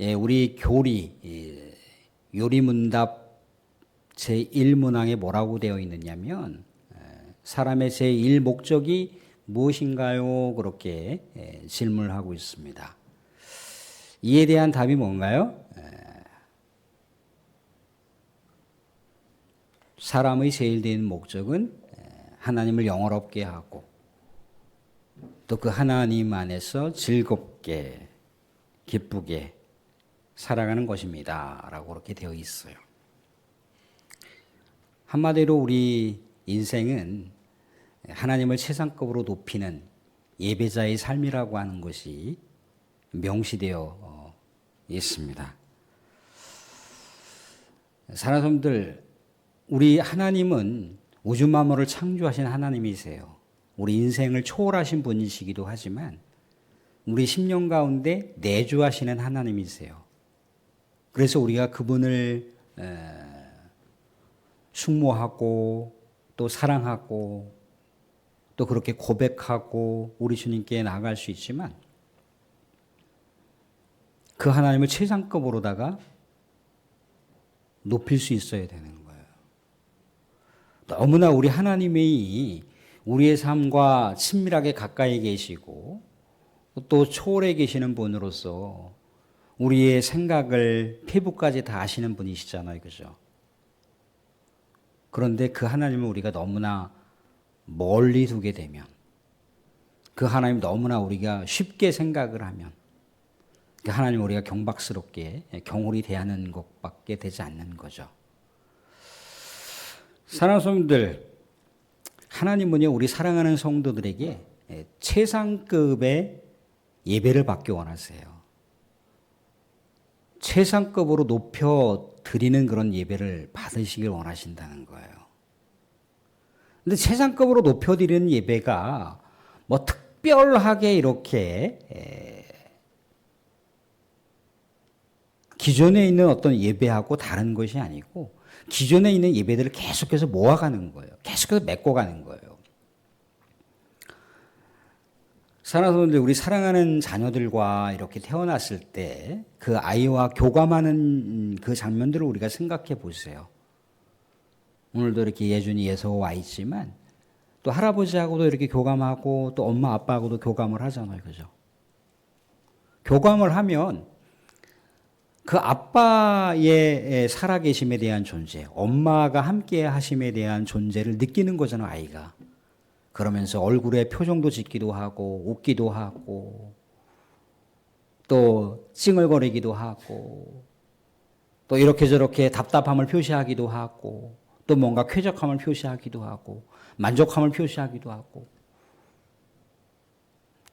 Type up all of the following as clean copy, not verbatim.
예, 우리 교리, 요리문답 제1문항에 뭐라고 되어 있느냐면, 사람의 제1 목적이 무엇인가요? 그렇게 질문을 하고 있습니다. 이에 대한 답이 뭔가요? 사람의 제일 된 목적은 하나님을 영화롭게 하고 또 그 하나님 안에서 즐겁게 기쁘게 살아가는 것입니다. 라고 그렇게 되어 있어요. 한마디로 우리 인생은 하나님을 최상급으로 높이는 예배자의 삶이라고 하는 것이 명시되어 있습니다. 사랑하는 사람들, 우리 하나님은 우주 만물을 창조하신 하나님이세요. 우리 인생을 초월하신 분이시기도 하지만 우리 심령 가운데 내주하시는 하나님이세요. 그래서 우리가 그분을 숙모하고 또 사랑하고 또 그렇게 고백하고 우리 주님께 나아갈 수 있지만 그 하나님을 최상급으로다가 높일 수 있어야 되는 거예요. 너무나 우리 하나님이 우리의 삶과 친밀하게 가까이 계시고 또 초월해 계시는 분으로서 우리의 생각을 피부까지 다 아시는 분이시잖아요. 그죠? 그런데 그 하나님을 우리가 너무나 멀리 두게 되면, 그 하나님 너무나 우리가 쉽게 생각을 하면 그 하나님 우리가 경박스럽게 경홀히 대하는 것밖에 되지 않는 거죠. 사랑하는 성도들, 하나님은요 우리 사랑하는 성도들에게 최상급의 예배를 받기 원하세요. 최상급으로 높여 드리는 그런 예배를 받으시길 원하신다는 거예요. 근데 최상급으로 높여 드리는 예배가 뭐 특별하게 이렇게 기존에 있는 어떤 예배하고 다른 것이 아니고 기존에 있는 예배들을 계속해서 모아가는 거예요. 계속해서 메꿔가는 거예요. 사랑하는 분들, 우리 사랑하는 자녀들과 이렇게 태어났을 때 그 아이와 교감하는 그 장면들을 우리가 생각해 보세요. 오늘도 이렇게 예준이 예서가 와 있지만 또 할아버지하고도 이렇게 교감하고 또 엄마 아빠하고도 교감을 하잖아요. 그죠? 교감을 하면 그 아빠의 살아계심에 대한 존재, 엄마가 함께 하심에 대한 존재를 느끼는 거잖아요, 아이가. 그러면서 얼굴에 표정도 짓기도 하고 웃기도 하고 또 찡얼거리기도 하고 또 이렇게 저렇게 답답함을 표시하기도 하고 또 뭔가 쾌적함을 표시하기도 하고 만족함을 표시하기도 하고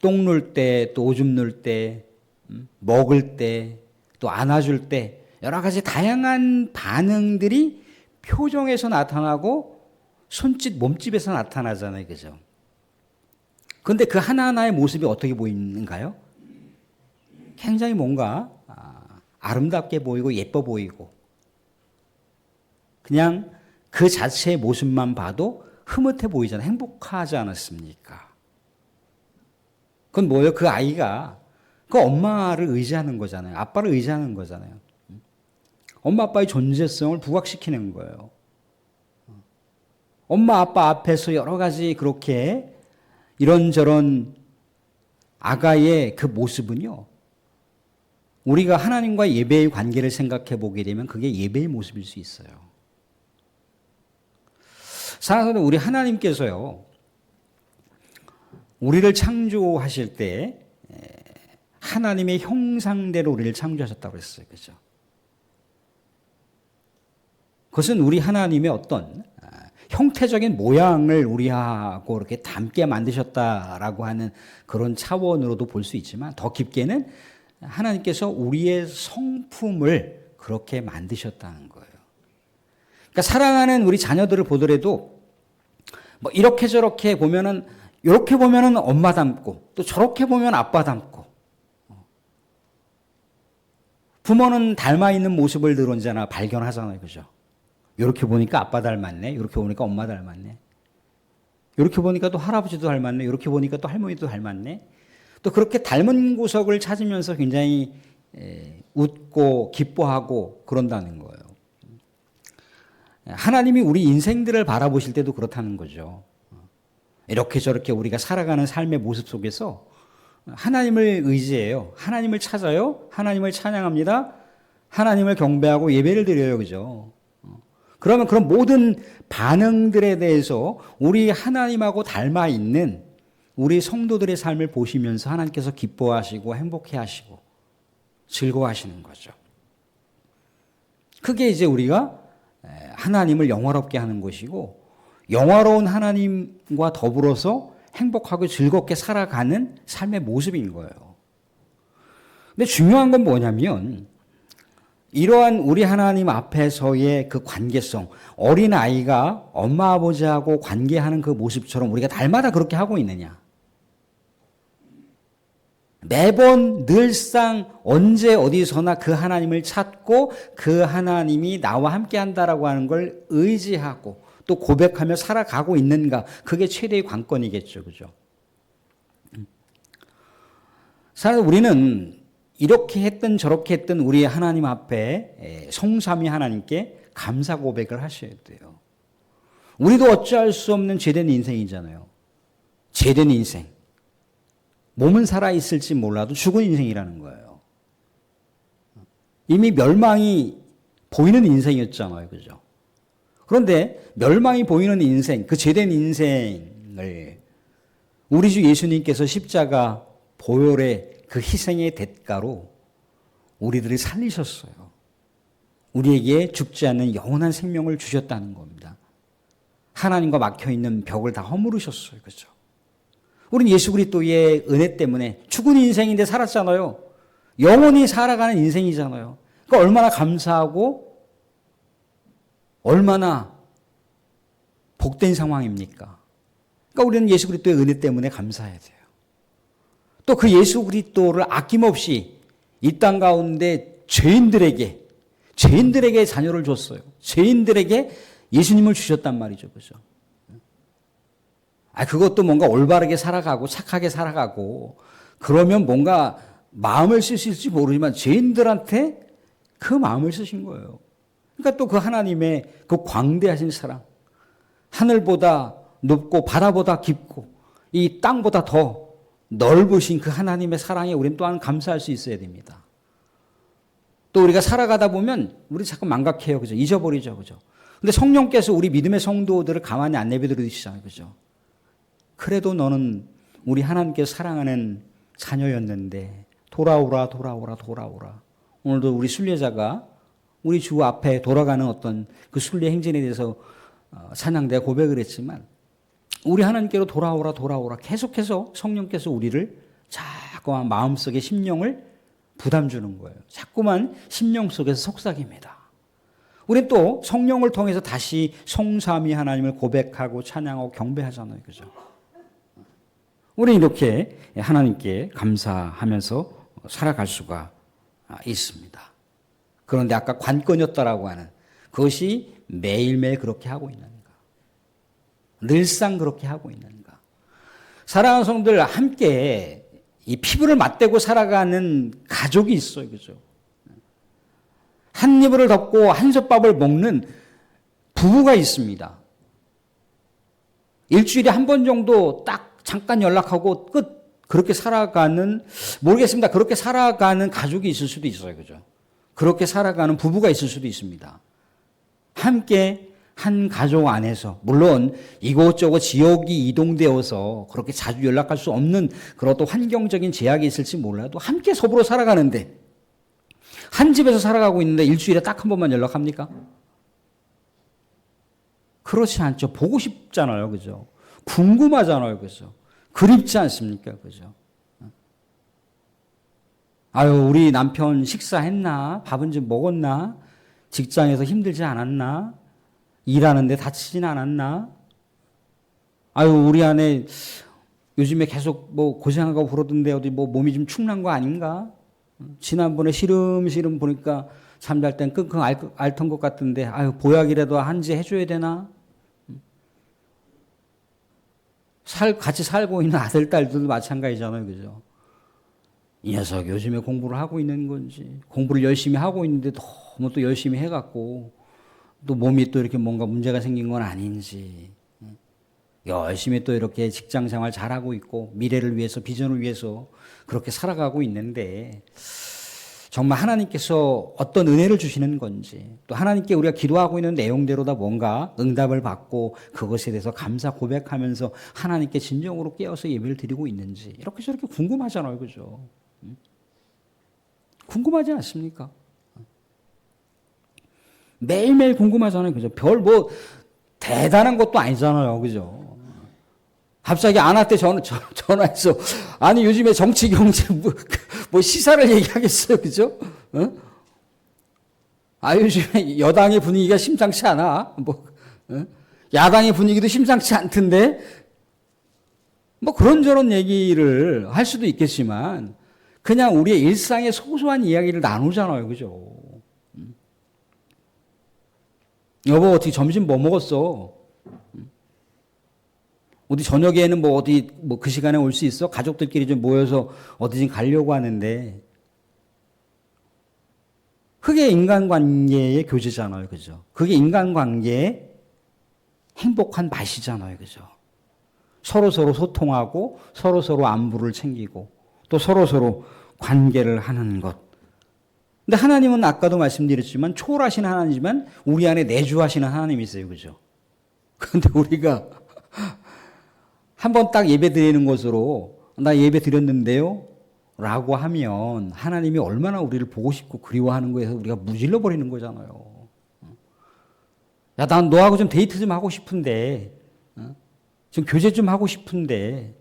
똥 눌 때 또 오줌 눌 때 먹을 때 또 안아줄 때 여러 가지 다양한 반응들이 표정에서 나타나고 손짓, 몸집에서 나타나잖아요. 그죠? 그런데 그 하나하나의 모습이 어떻게 보이는가요? 굉장히 뭔가 아름답게 보이고 예뻐 보이고 그냥 그 자체의 모습만 봐도 흐뭇해 보이잖아요. 행복하지 않았습니까? 그건 뭐예요? 그 아이가 그 엄마를 의지하는 거잖아요. 아빠를 의지하는 거잖아요. 엄마 아빠의 존재성을 부각시키는 거예요. 엄마 아빠 앞에서 여러 가지 그렇게 이런저런 아가의 그 모습은요, 우리가 하나님과 예배의 관계를 생각해 보게 되면 그게 예배의 모습일 수 있어요. 사랑하는 우리 하나님께서요, 우리를 창조하실 때 하나님의 형상대로 우리를 창조하셨다고 했어요. 그죠? 그것은 우리 하나님의 어떤 형태적인 모양을 우리하고 이렇게 닮게 만드셨다라고 하는 그런 차원으로도 볼 수 있지만 더 깊게는 하나님께서 우리의 성품을 그렇게 만드셨다는 거예요. 그러니까 사랑하는 우리 자녀들을 보더라도 뭐 이렇게 저렇게 보면은 이렇게 보면은 엄마 닮고 또 저렇게 보면 아빠 닮고 부모는 닮아 있는 모습을 늘 언제나 발견하잖아요. 그죠? 이렇게 보니까 아빠 닮았네. 이렇게 보니까 엄마 닮았네. 이렇게 보니까 또 할아버지도 닮았네. 이렇게 보니까 또 할머니도 닮았네. 또 그렇게 닮은 구석을 찾으면서 굉장히 웃고 기뻐하고 그런다는 거예요. 하나님이 우리 인생들을 바라보실 때도 그렇다는 거죠. 이렇게 저렇게 우리가 살아가는 삶의 모습 속에서 하나님을 의지해요. 하나님을 찾아요. 하나님을 찬양합니다. 하나님을 경배하고 예배를 드려요. 그죠? 그러면 그런 모든 반응들에 대해서 우리 하나님하고 닮아 있는 우리 성도들의 삶을 보시면서 하나님께서 기뻐하시고 행복해 하시고 즐거워하시는 거죠. 그게 이제 우리가 하나님을 영화롭게 하는 것이고 영화로운 하나님과 더불어서 행복하고 즐겁게 살아가는 삶의 모습인 거예요. 근데 중요한 건 뭐냐면 이러한 우리 하나님 앞에서의 그 관계성, 어린아이가 엄마 아버지하고 관계하는 그 모습처럼 우리가 날마다 그렇게 하고 있느냐. 매번 늘상 언제 어디서나 그 하나님을 찾고 그 하나님이 나와 함께 한다라고 하는 걸 의지하고 또 고백하며 살아가고 있는가. 그게 최대의 관건이겠죠. 그죠? 사실 우리는 이렇게 했든 저렇게 했든 우리 하나님 앞에 성삼위 하나님께 감사 고백을 하셔야 돼요. 우리도 어찌할 수 없는 죄된 인생이잖아요. 죄된 인생. 몸은 살아있을지 몰라도 죽은 인생이라는 거예요. 이미 멸망이 보이는 인생이었잖아요. 그죠? 그런데 멸망이 보이는 인생, 그 죄된 인생을 우리 주 예수님께서 십자가 보혈의 그 희생의 대가로 우리들을 살리셨어요. 우리에게 죽지 않는 영원한 생명을 주셨다는 겁니다. 하나님과 막혀있는 벽을 다 허물으셨어요. 그죠? 우리는 예수 그리스도의 은혜 때문에 죽은 인생인데 살았잖아요. 영원히 살아가는 인생이잖아요. 그러니까 얼마나 감사하고 얼마나 복된 상황입니까? 그러니까 우리는 예수 그리스도의 은혜 때문에 감사해야 돼요. 또 그 예수 그리스도를 아낌없이 이 땅 가운데 죄인들에게 자녀를 줬어요. 죄인들에게 예수님을 주셨단 말이죠. 그죠? 그것도 뭔가 올바르게 살아가고 착하게 살아가고 그러면 뭔가 마음을 쓰실지 모르지만 죄인들한테 그 마음을 쓰신 거예요. 그러니까 또 그 하나님의 그 광대하신 사랑, 하늘보다 높고 바다보다 깊고 이 땅보다 더 넓으신 그 하나님의 사랑에 우리는 또한 감사할 수 있어야 됩니다. 또 우리가 살아가다 보면 우리 자꾸 망각해요. 그죠? 잊어버리죠. 그죠? 근데 성령께서 우리 믿음의 성도들을 가만히 안 내버려두시잖아요. 그죠? 그래도 너는 우리 하나님께서 사랑하는 자녀였는데 돌아오라. 오늘도 우리 순례자가 우리 주 앞에 돌아가는 어떤 그 순례 행진에 대해서 찬양대가 고백을 했지만 우리 하나님께로 돌아오라. 계속해서 성령께서 우리를 자꾸만 마음속에 심령을 부담 주는 거예요. 자꾸만 심령 속에서 속삭입니다. 우리는 또 성령을 통해서 다시 성삼위 하나님을 고백하고 찬양하고 경배하잖아요. 그죠? 우리는 이렇게 하나님께 감사하면서 살아갈 수가 있습니다. 그런데 아까 관건이었다라고 하는 그것이 매일매일 그렇게 하고 있는가? 늘상 그렇게 하고 있는가? 사랑하는 성도들 함께 이 피부를 맞대고 살아가는 가족이 있어요. 그죠? 한 이불을 덮고 한솥밥을 먹는 부부가 있습니다. 일주일에 한 번 정도 딱 잠깐 연락하고 끝. 그렇게 살아가는, 모르겠습니다. 그렇게 살아가는 가족이 있을 수도 있어요. 그죠? 그렇게 살아가는 부부가 있을 수도 있습니다. 함께 한 가족 안에서, 물론 이곳저곳 지역이 이동되어서 그렇게 자주 연락할 수 없는 그런 또 환경적인 제약이 있을지 몰라도 함께 서로 살아가는데, 한 집에서 살아가고 있는데 일주일에 딱 한 번만 연락합니까? 그렇지 않죠. 보고 싶잖아요. 그죠? 궁금하잖아요. 그죠? 그립지 않습니까? 그죠? 우리 남편 식사했나? 밥은 좀 먹었나? 직장에서 힘들지 않았나? 일하는데 다치진 않았나? 우리 아내 요즘에 계속 뭐 고생하고 그러던데 어디 뭐 몸이 좀 축난 거 아닌가? 지난번에 시름시름 보니까 잠잘 땐 끙끙 앓던 것 같은데 보약이라도 한지 해줘야 되나? 같이 살고 있는 아들, 딸들도 마찬가지잖아요. 그죠? 이 녀석 요즘에 공부를 하고 있는 건지, 공부를 열심히 하고 있는데 너무 또 열심히 해갖고 또 몸이 또 이렇게 뭔가 문제가 생긴 건 아닌지, 열심히 또 이렇게 직장 생활 잘하고 있고 미래를 위해서, 비전을 위해서 그렇게 살아가고 있는데 정말 하나님께서 어떤 은혜를 주시는 건지, 또 하나님께 우리가 기도하고 있는 내용대로다 뭔가 응답을 받고 그것에 대해서 감사 고백하면서 하나님께 진정으로 깨어서 예배를 드리고 있는지 이렇게 저렇게 궁금하잖아요. 그죠? 궁금하지 않습니까? 매일매일 궁금하잖아요. 그죠? 별 뭐 대단한 것도 아니잖아요. 그죠? 갑자기 아나한테 전화해서 아니 요즘에 정치 경제 뭐 시사를 얘기하겠어요. 그죠? 어? 아 요즘에 여당의 분위기가 심상치 않아. 뭐 야당의 분위기도 심상치 않던데 뭐 그런저런 얘기를 할 수도 있겠지만 그냥 우리의 일상의 소소한 이야기를 나누잖아요. 그죠? 여보 어떻게 점심 뭐 먹었어? 어디 저녁에는 뭐 어디 뭐 그 시간에 올 수 있어? 가족들끼리 좀 모여서 어디 좀 가려고 하는데 그게 인간관계의 교제잖아요. 그죠? 그게 인간관계의 행복한 맛이잖아요. 그죠? 서로서로 소통하고 서로서로 안부를 챙기고 또 서로서로 관계를 하는 것. 근데 하나님은 아까도 말씀드렸지만 초월하신 하나님이지만 우리 안에 내주하시는 하나님이세요. 그죠? 근데 우리가 한번 딱 예배 드리는 것으로 나 예배 드렸는데요 라고 하면 하나님이 얼마나 우리를 보고 싶고 그리워하는 거에서 우리가 무질러 버리는 거잖아요. 야, 난 너하고 좀 데이트 좀 하고 싶은데 좀 교제 좀 하고 싶은데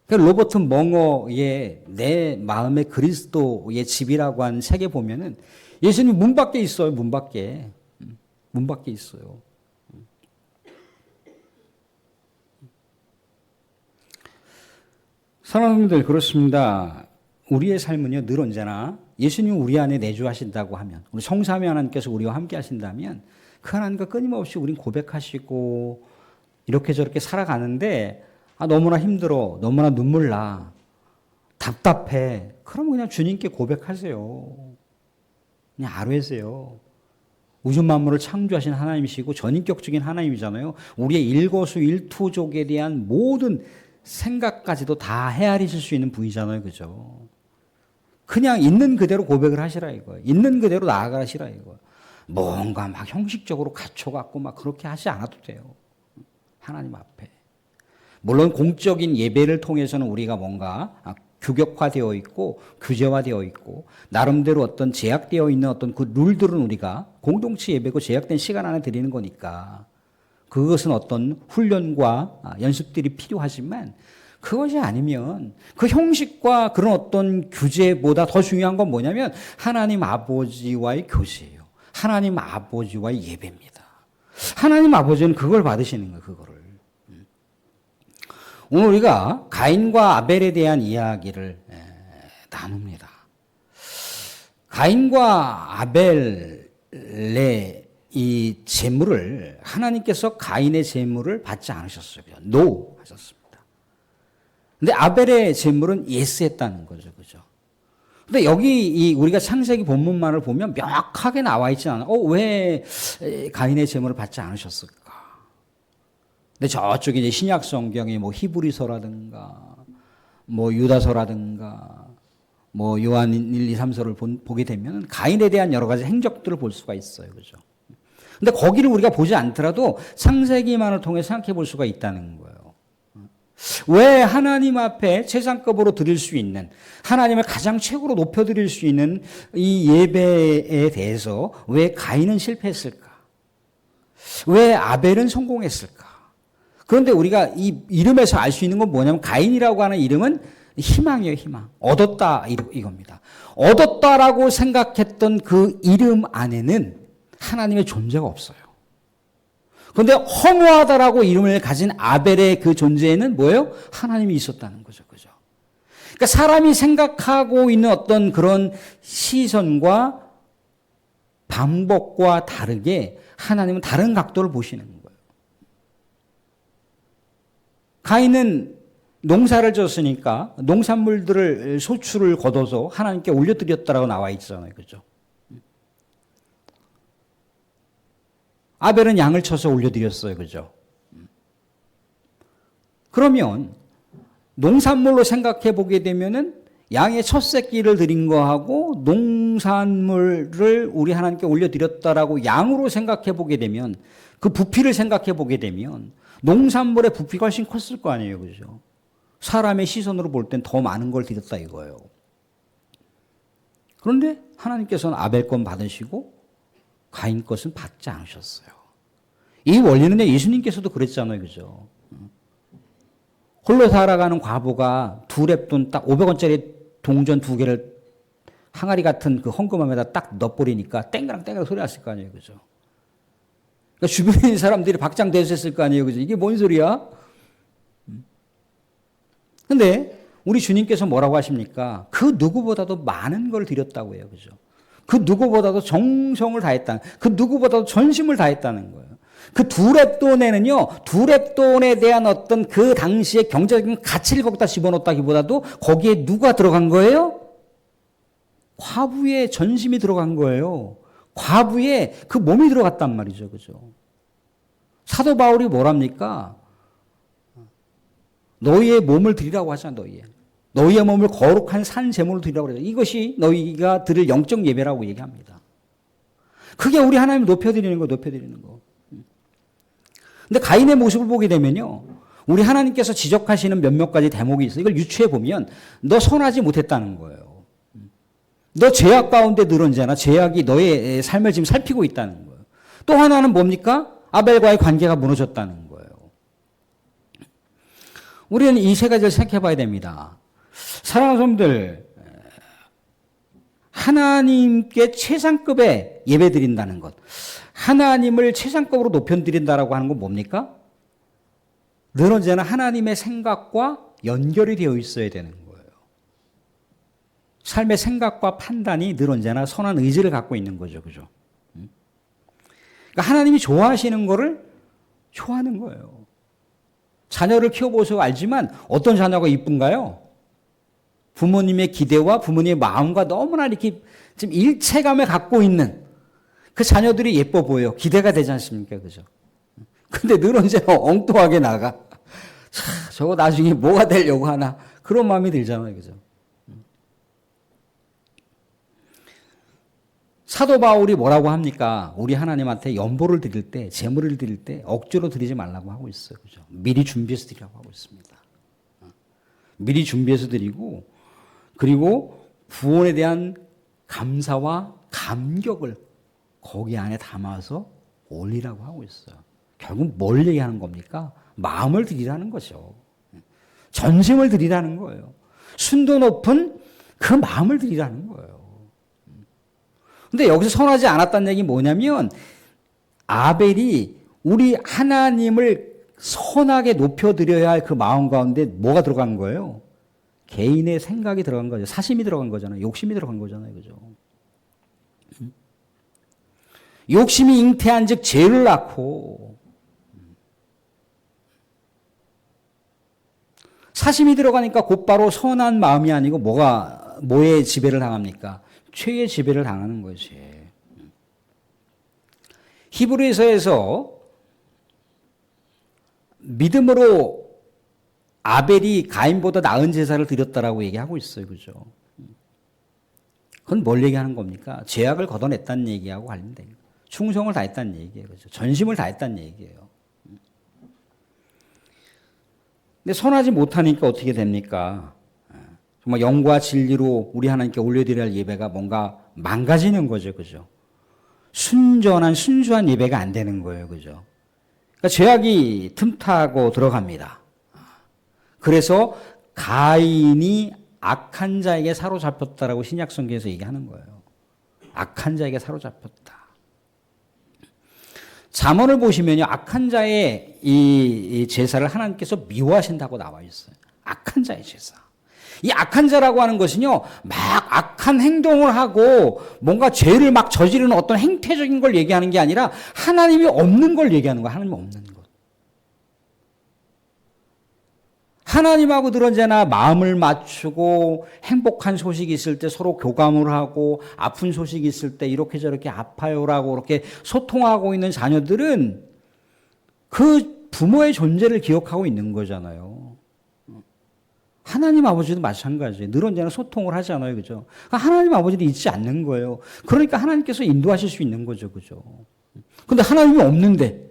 로버트 멍어의 내 마음의 그리스도의 집이라고 하는 책에 보면은 예수님이 문 밖에 있어요. 문 밖에. 문 밖에 있어요. 사랑하는 분들 그렇습니다. 우리의 삶은요 늘 언제나 예수님 우리 안에 내주하신다고 하면 우리 성삼위 하나님께서 우리와 함께 하신다면 그 하나님과 끊임없이 우린 고백하시고 이렇게 저렇게 살아가는데 너무나 힘들어 너무나 눈물 나 답답해 그럼 그냥 주님께 고백하세요. 그냥 아뢰세요. 우주 만물을 창조하신 하나님이시고 전인격적인 하나님이잖아요. 우리의 일거수일투족에 대한 모든 생각까지도 다 헤아리실 수 있는 분이잖아요. 그죠? 그냥 있는 그대로 고백을 하시라 이거예요. 있는 그대로 나아가시라 이거예요. 뭔가 막 형식적으로 갖춰갖고 막 그렇게 하지 않아도 돼요. 하나님 앞에. 물론 공적인 예배를 통해서는 우리가 뭔가 규격화되어 있고 규제화되어 있고 나름대로 어떤 제약되어 있는 어떤 그 룰들은 우리가 공동체 예배고 제약된 시간 안에 드리는 거니까 그것은 어떤 훈련과 연습들이 필요하지만 그것이 아니면 그 형식과 그런 어떤 규제보다 더 중요한 건 뭐냐면 하나님 아버지와의 교제예요. 하나님 아버지와의 예배입니다. 하나님 아버지는 그걸 받으시는 거예요. 그거를. 오늘 우리가 가인과 아벨에 대한 이야기를 나눕니다. 가인과 아벨의 이 재물을 하나님께서 가인의 재물을 받지 않으셨어요. 노 하셨습니다. 근데 아벨의 재물은 예스 했다는 거죠. 그죠? 근데 여기 우리가 창세기 본문만을 보면 명확하게 나와 있지 않아요. 왜 가인의 재물을 받지 않으셨을까? 근데 저쪽에 이제 신약 성경에 뭐 히브리서라든가 뭐 유다서라든가 뭐 요한 1, 2, 3서를 보게 되면 가인에 대한 여러 가지 행적들을 볼 수가 있어요. 그죠? 근데 거기를 우리가 보지 않더라도 창세기만을 통해 생각해 볼 수가 있다는 거예요. 왜 하나님 앞에 최상급으로 드릴 수 있는 하나님을 가장 최고로 높여드릴 수 있는 이 예배에 대해서 왜 가인은 실패했을까? 왜 아벨은 성공했을까? 그런데 우리가 이 이름에서 알 수 있는 건 뭐냐면 가인이라고 하는 이름은 희망이에요. 희망. 얻었다 이겁니다. 얻었다라고 생각했던 그 이름 안에는 하나님의 존재가 없어요. 그런데 허무하다라고 이름을 가진 아벨의 그 존재에는 뭐예요? 하나님이 있었다는 거죠. 그죠? 그러니까 사람이 생각하고 있는 어떤 그런 시선과 방법과 다르게 하나님은 다른 각도를 보시는 거예요. 가인은 농사를 졌으니까 농산물들을 소출을 거둬서 하나님께 올려드렸다라고 나와 있잖아요. 그죠? 아벨은 양을 쳐서 올려드렸어요. 그죠? 그러면 농산물로 생각해 보게 되면은 양의 첫 새끼를 드린 거하고 농산물을 우리 하나님께 올려드렸다라고 양으로 생각해 보게 되면 그 부피를 생각해 보게 되면 농산물의 부피가 훨씬 컸을 거 아니에요. 그죠? 사람의 시선으로 볼 땐 더 많은 걸 드렸다 이거예요. 그런데 하나님께서는 아벨 건 받으시고 가인 것은 받지 않으셨어요. 이 원리는 예수님께서도 그랬잖아요. 그죠? 홀로 살아가는 과부가 두 랩돈 딱 500원짜리 동전 두 개를 항아리 같은 그 헝금함에다 딱 넣어버리니까 땡그랑 소리 났을 거 아니에요. 그죠? 그러니까 주변에 있는 사람들이 박장대소했을 거 아니에요. 그죠? 이게 뭔 소리야? 근데 우리 주님께서 뭐라고 하십니까? 그 누구보다도 많은 걸 드렸다고 해요. 그죠? 그 누구보다도 정성을 다했다는, 그 누구보다도 전심을 다했다는 거예요. 그 두 랩돈에는요, 두 랩돈에 대한 어떤 그 당시의 경제적인 가치를 거기다 집어넣었다기보다도 거기에 누가 들어간 거예요? 과부의 전심이 들어간 거예요. 과부의 그 몸이 들어갔단 말이죠. 그죠? 사도 바울이 뭐랍니까? 너희의 몸을 드리라고 하잖아, 너희의 몸을 거룩한 산 제물로 드리라고 그래요. 이것이 너희가 드릴 영적 예배라고 얘기합니다. 그게 우리 하나님을 높여드리는 거, 높여드리는 거. 근데 가인의 모습을 보게 되면요, 우리 하나님께서 지적하시는 몇몇 가지 대목이 있어요. 이걸 유추해 보면 너 선하지 못했다는 거예요. 너 죄악 가운데 늘어지잖아. 죄악이 너의 삶을 지금 살피고 있다는 거예요. 또 하나는 뭡니까? 아벨과의 관계가 무너졌다는 거예요. 우리는 이 세 가지를 생각해 봐야 됩니다. 사랑하는 성도들, 하나님께 최상급의 예배 드린다는 것, 하나님을 최상급으로 높여드린다라고 하는 건 뭡니까? 늘 언제나 하나님의 생각과 연결이 되어 있어야 되는 거예요. 삶의 생각과 판단이 늘 언제나 선한 의지를 갖고 있는 거죠. 그죠? 그러니까 하나님이 좋아하시는 거를 좋아하는 거예요. 자녀를 키워보셔서 알지만 어떤 자녀가 이쁜가요? 부모님의 기대와 부모님의 마음과 너무나 이렇게 지금 일체감을 갖고 있는 그 자녀들이 예뻐 보여. 기대가 되지 않습니까? 그죠? 근데 늘 언제나 엉뚱하게 나가. 저거 나중에 뭐가 되려고 하나. 그런 마음이 들잖아요. 그죠? 사도 바울이 뭐라고 합니까? 우리 하나님한테 연보를 드릴 때, 제물을 드릴 때 억지로 드리지 말라고 하고 있어요. 그죠? 미리 준비해서 드리라고 하고 있습니다. 미리 준비해서 드리고, 그리고 구원에 대한 감사와 감격을 거기 안에 담아서 올리라고 하고 있어요. 결국 뭘 얘기하는 겁니까? 마음을 드리라는 거죠. 전심을 드리라는 거예요. 순도 높은 그 마음을 드리라는 거예요. 근데 여기서 선하지 않았다는 얘기 뭐냐면 아벨이 우리 하나님을 선하게 높여드려야 할 그 마음 가운데 뭐가 들어간 거예요? 개인의 생각이 들어간 거죠. 사심이 들어간 거잖아요. 욕심이 들어간 거잖아요. 그죠? 욕심이 잉태한 즉 죄를 낳고 사심이 들어가니까 곧바로 선한 마음이 아니고 뭐의 지배를 당합니까? 죄의 지배를 당하는 거지. 히브리서에서 믿음으로 아벨이 가인보다 나은 제사를 드렸다라고 얘기하고 있어요. 그죠? 그건 뭘 얘기하는 겁니까? 죄악을 걷어냈다는 얘기하고 관련된 거예요. 충성을 다했다는 얘기예요. 그죠? 전심을 다했다는 얘기예요. 근데 선하지 못하니까 어떻게 됩니까? 정말 영과 진리로 우리 하나님께 올려드려야 할 예배가 뭔가 망가지는 거죠. 그죠? 순수한 예배가 안 되는 거예요. 그죠? 그러니까 죄악이 틈타고 들어갑니다. 그래서 가인이 악한 자에게 사로잡혔다라고 신약성경에서 얘기하는 거예요. 악한 자에게 사로잡혔다. 잠언을 보시면요, 악한 자의 이 제사를 하나님께서 미워하신다고 나와 있어요. 악한 자의 제사. 이 악한 자라고 하는 것은요, 막 악한 행동을 하고 뭔가 죄를 막 저지르는 어떤 행태적인 걸 얘기하는 게 아니라 하나님이 없는 걸 얘기하는 거예요. 하나님이 없는 것. 하나님하고 늘 언제나 마음을 맞추고 행복한 소식이 있을 때 서로 교감을 하고 아픈 소식이 있을 때 이렇게 저렇게 아파요라고 이렇게 소통하고 있는 자녀들은 그 부모의 존재를 기억하고 있는 거잖아요. 하나님 아버지도 마찬가지예요. 늘 언제나 소통을 하잖아요. 그죠? 하나님 아버지도 잊지 않는 거예요. 그러니까 하나님께서 인도하실 수 있는 거죠. 그죠? 근데 하나님이 없는데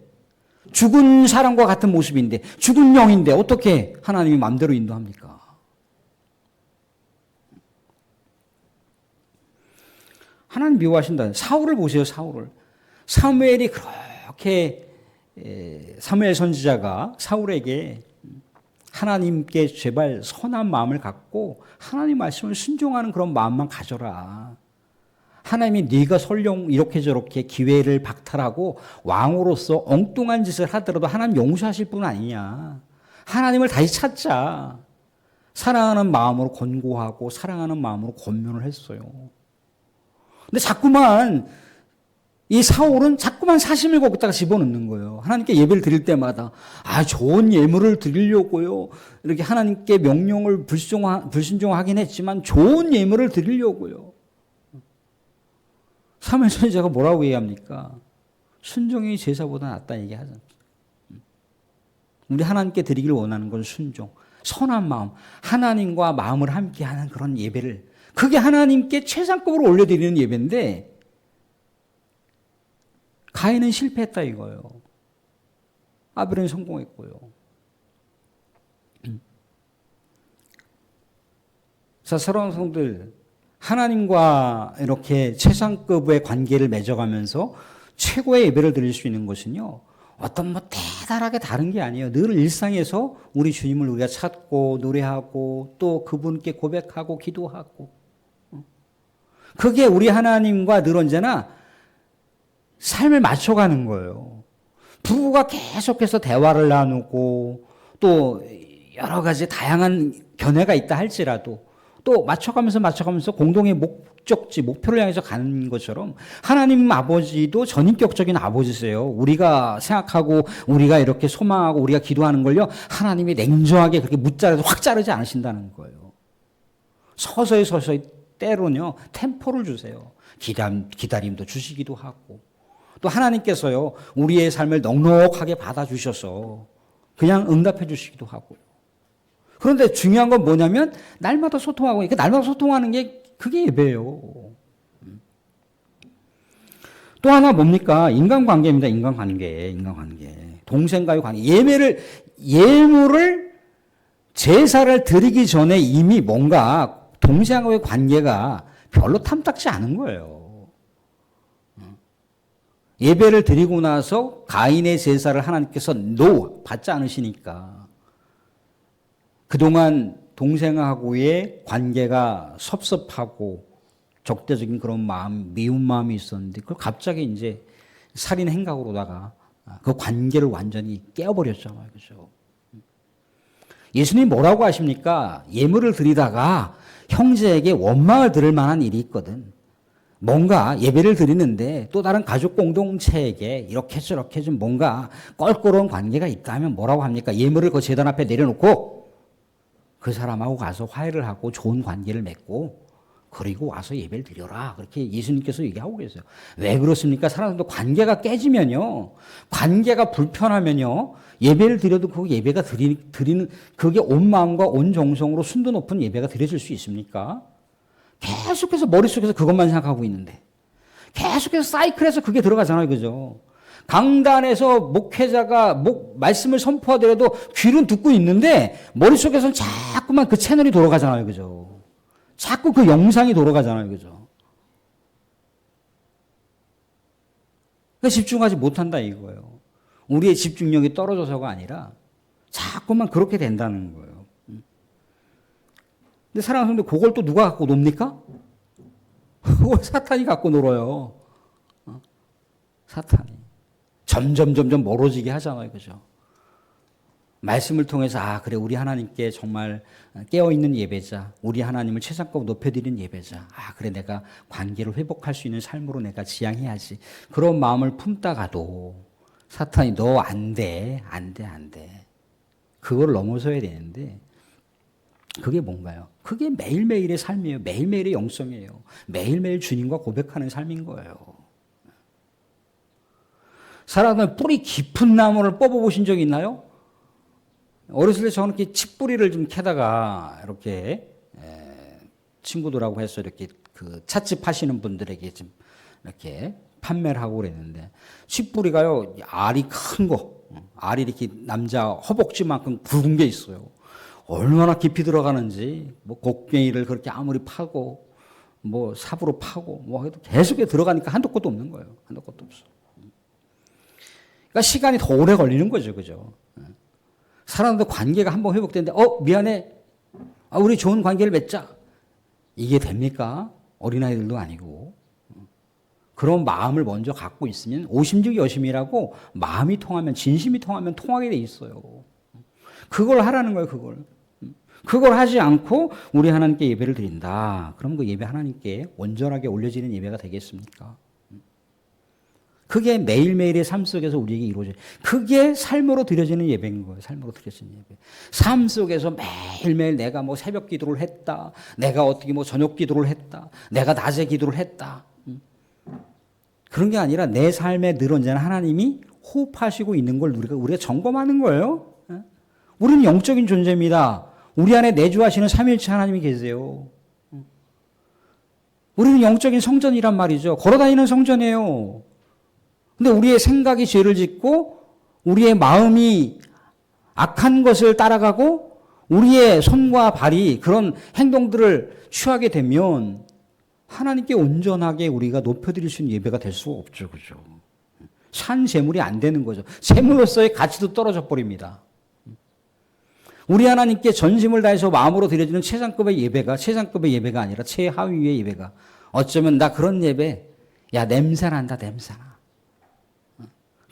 죽은 사람과 같은 모습인데 죽은 영인데 어떻게 하나님이 마음대로 인도합니까? 하나님 미워하신다. 사울을 보세요. 사울을. 사무엘이 그렇게 사무엘 선지자가 사울에게 하나님께 제발 선한 마음을 갖고 하나님 말씀을 순종하는 그런 마음만 가져라. 하나님이 네가 설령 이렇게 저렇게 기회를 박탈하고 왕으로서 엉뚱한 짓을 하더라도 하나님 용서하실 분 아니냐. 하나님을 다시 찾자. 사랑하는 마음으로 권고하고 사랑하는 마음으로 권면을 했어요. 근데 자꾸만 이 사울은 자꾸만 사심을 거기다가 집어넣는 거예요. 하나님께 예배를 드릴 때마다 좋은 예물을 드리려고요. 이렇게 하나님께 명령을 불순종하긴 했지만 좋은 예물을 드리려고요. 사무엘 선지자가 뭐라고 얘기합니까? 순종이 제사보다 낫다 얘기하잖아요. 우리 하나님께 드리길 원하는 건 순종, 선한 마음, 하나님과 마음을 함께하는 그런 예배를 그게 하나님께 최상급으로 올려드리는 예배인데 가인은 실패했다 이거예요. 아벨은 성공했고요. 자, 사랑하는 성도들, 하나님과 이렇게 최상급의 관계를 맺어가면서 최고의 예배를 드릴 수 있는 것은요, 어떤 대단하게 다른 게 아니에요. 늘 일상에서 우리 주님을 우리가 찾고 노래하고 또 그분께 고백하고 기도하고, 그게 우리 하나님과 늘 언제나 삶을 맞춰가는 거예요. 부부가 계속해서 대화를 나누고 또 여러 가지 다양한 견해가 있다 할지라도 또 맞춰가면서 공동의 목적지, 목표를 향해서 가는 것처럼 하나님 아버지도 전인격적인 아버지세요. 우리가 생각하고 우리가 이렇게 소망하고 우리가 기도하는 걸요, 하나님이 냉정하게 그렇게 무자르서 확 자르지 않으신다는 거예요. 서서히 때로는요, 템포를 주세요. 기다림도 주시기도 하고. 또 하나님께서요, 우리의 삶을 넉넉하게 받아주셔서 그냥 응답해 주시기도 하고요. 그런데 중요한 건 뭐냐면 날마다 소통하고, 그러니까 날마다 소통하는 게 그게 예배예요. 또 하나 뭡니까? 인간관계입니다. 인간관계. 동생과의 관계. 예물을 제사를 드리기 전에 이미 뭔가 동생과의 관계가 별로 탐탁지 않은 거예요. 예배를 드리고 나서 가인의 제사를 하나님께서 받지 않으시니까 그동안 동생하고의 관계가 섭섭하고 적대적인 그런 마음, 미운 마음이 있었는데 그걸 갑자기 이제 살인 행각으로다가 그 관계를 완전히 깨어버렸잖아요. 그죠? 예수님이 뭐라고 하십니까? 예물을 드리다가 형제에게 원망을 들을 만한 일이 있거든. 뭔가 예배를 드리는데 또 다른 가족 공동체에게 이렇게 저렇게 좀 뭔가 껄끄러운 관계가 있다면 뭐라고 합니까? 예물을 그 제단 앞에 내려놓고 그 사람하고 가서 화해를 하고 좋은 관계를 맺고 그리고 와서 예배를 드려라. 그렇게 예수님께서 얘기하고 계세요. 왜 그렇습니까? 사람들도 관계가 깨지면요, 관계가 불편하면요, 예배를 드려도 그 예배가 드리는 그게 온 마음과 온 정성으로 순도 높은 예배가 드려질 수 있습니까? 계속해서 머릿속에서 그것만 생각하고 있는데 계속해서 사이클에서 그게 들어가잖아요. 그죠? 강단에서 목회자가 말씀을 선포하더라도 귀는 듣고 있는데 머릿속에서는 자꾸만 그 채널이 돌아가잖아요. 그죠? 자꾸 그 영상이 돌아가잖아요. 그죠? 그러니까 집중하지 못한다 이거예요. 우리의 집중력이 떨어져서가 아니라 자꾸만 그렇게 된다는 거예요. 근데 사랑하는 성도, 그걸 또 누가 갖고 놉니까? 그걸 사탄이 갖고 놀아요. 사탄이. 점점 멀어지게 하잖아요. 그죠? 말씀을 통해서, 그래, 우리 하나님께 정말 깨어있는 예배자, 우리 하나님을 최상급 높여드리는 예배자, 그래, 내가 관계를 회복할 수 있는 삶으로 내가 지향해야지. 그런 마음을 품다가도 사탄이 너 안 돼. 그걸 넘어서야 되는데, 그게 뭔가요? 그게 매일매일의 삶이에요. 매일매일의 영성이에요. 매일매일 주님과 고백하는 삶인 거예요. 살아가면 뿌리 깊은 나무를 뽑아보신 적 있나요? 어렸을 때 저는 이렇게 칡뿌리를 좀 캐다가 이렇게 친구들하고 해서 이렇게 그 찻집 하시는 분들에게 좀 이렇게 판매를 하고 그랬는데 칡뿌리가요, 알이 큰 거, 알이 이렇게 남자 허벅지만큼 굵은 게 있어요. 얼마나 깊이 들어가는지, 뭐 곡괭이를 그렇게 아무리 파고, 뭐 삽으로 파고, 뭐 해도 계속 들어가니까 한도 끝도 없는 거예요. 한도 끝도 없어. 그러니까 시간이 더 오래 걸리는 거죠, 그죠? 사람들 관계가 한번 회복되는데, 미안해. 우리 좋은 관계를 맺자. 이게 됩니까? 어린아이들도 아니고. 그런 마음을 먼저 갖고 있으면 오심즉 여심이라고 마음이 통하면, 진심이 통하면 통하게 돼 있어요. 그걸 하라는 거예요, 그걸. 그걸 하지 않고 우리 하나님께 예배를 드린다. 그럼 그 예배 하나님께 온전하게 올려지는 예배가 되겠습니까? 그게 매일매일의 삶 속에서 우리에게 이루어져요. 그게 삶으로 드려지는 예배인 거예요. 삶으로 드려지는 예배. 삶 속에서 매일매일 내가 뭐 새벽 기도를 했다. 내가 어떻게 뭐 저녁 기도를 했다. 내가 낮에 기도를 했다. 그런 게 아니라 내 삶에 늘 언제나 하나님이 호흡하시고 있는 걸 우리가 점검하는 거예요. 우리는 영적인 존재입니다. 우리 안에 내주하시는 삼위일체 하나님이 계세요. 우리는 영적인 성전이란 말이죠. 걸어다니는 성전이에요. 근데 우리의 생각이 죄를 짓고 우리의 마음이 악한 것을 따라가고 우리의 손과 발이 그런 행동들을 취하게 되면 하나님께 온전하게 우리가 높여드릴 수 있는 예배가 될 수가 없죠. 그죠? 산 제물이 안 되는 거죠. 제물로서의 가치도 떨어져 버립니다. 우리 하나님께 전심을 다해서 마음으로 드려지는 최상급의 예배가 아니라 최하위의 예배가, 어쩌면 나 그런 예배, 야 냄새난다 냄새나,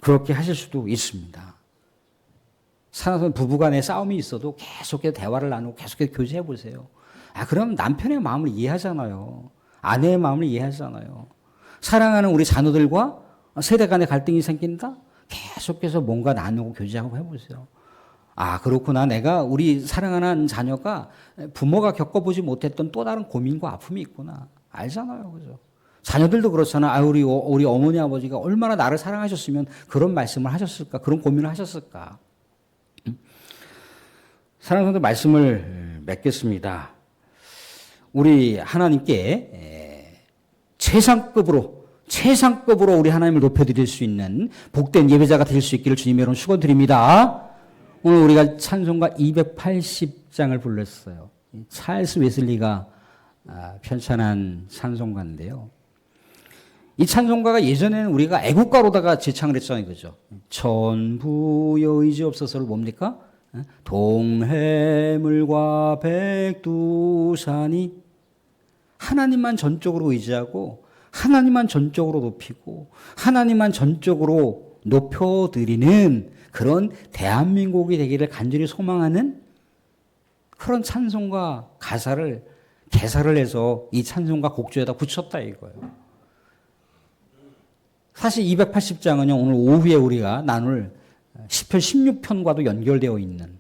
그렇게 하실 수도 있습니다. 사랑하는 부부간에 싸움이 있어도 계속해서 대화를 나누고 계속해서 교제해 보세요. 그럼 남편의 마음을 이해하잖아요. 아내의 마음을 이해하잖아요. 사랑하는 우리 자녀들과 세대 간의 갈등이 생긴다? 계속해서 뭔가 나누고 교제하고 해보세요. 그렇구나. 우리 사랑하는 자녀가 부모가 겪어보지 못했던 또 다른 고민과 아픔이 있구나. 알잖아요. 그죠? 자녀들도 그렇잖아. 우리 어머니, 아버지가 얼마나 나를 사랑하셨으면 그런 말씀을 하셨을까? 그런 고민을 하셨을까? 사랑하는 분들 말씀을 맺겠습니다. 우리 하나님께 최상급으로 우리 하나님을 높여드릴 수 있는 복된 예배자가 될 수 있기를 주님의 이름으로 축원드립니다. 오늘 우리가 찬송가 280장을 불렀어요. 찰스 웨슬리가 편찬한 찬송가인데요. 이 찬송가가 예전에는 우리가 애국가로다가 제창을 했잖아요. 그죠? 전부여 의지없어서를 뭡니까? 동해물과 백두산이, 하나님만 전적으로 의지하고 하나님만 전적으로 높이고 하나님만 전적으로 높여드리는 그런 대한민국이 되기를 간절히 소망하는 그런 찬송가 가사를 개사를 해서 이 찬송가 곡조에다 붙였다 이거예요. 사실 280장은요, 오늘 오후에 우리가 나눌 10편 16편과도 연결되어 있는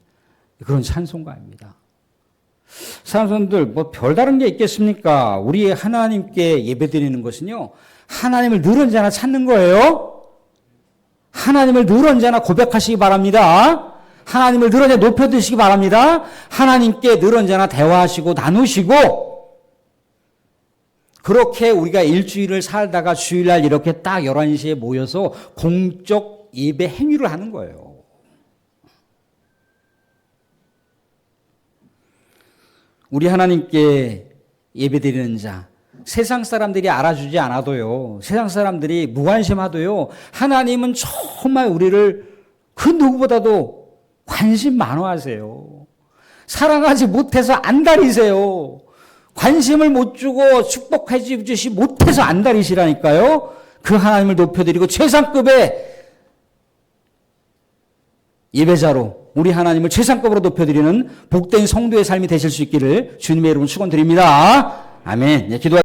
그런 찬송가입니다. 사람들 뭐 별다른 게 있겠습니까? 우리 하나님께 예배드리는 것은요, 하나님을 늘 언제나 찾는 거예요. 하나님을 늘 언제나 고백하시기 바랍니다. 하나님을 늘 언제나 높여드시기 바랍니다. 하나님께 늘 언제나 대화하시고 나누시고, 그렇게 우리가 일주일을 살다가 주일날 이렇게 딱 11시에 모여서 공적 예배 행위를 하는 거예요. 우리 하나님께 예배드리는 자, 세상 사람들이 알아주지 않아도요, 세상 사람들이 무관심하도요, 하나님은 정말 우리를 그 누구보다도 관심 많아하세요. 사랑하지 못해서 안달이세요. 관심을 못 주고 축복해 주시 못해서 안달이시라니까요. 그 하나님을 높여드리고 최상급의 예배자로 우리 하나님을 최상급으로 높여드리는 복된 성도의 삶이 되실 수 있기를 주님의 이름으로 축원드립니다. 아멘. 기도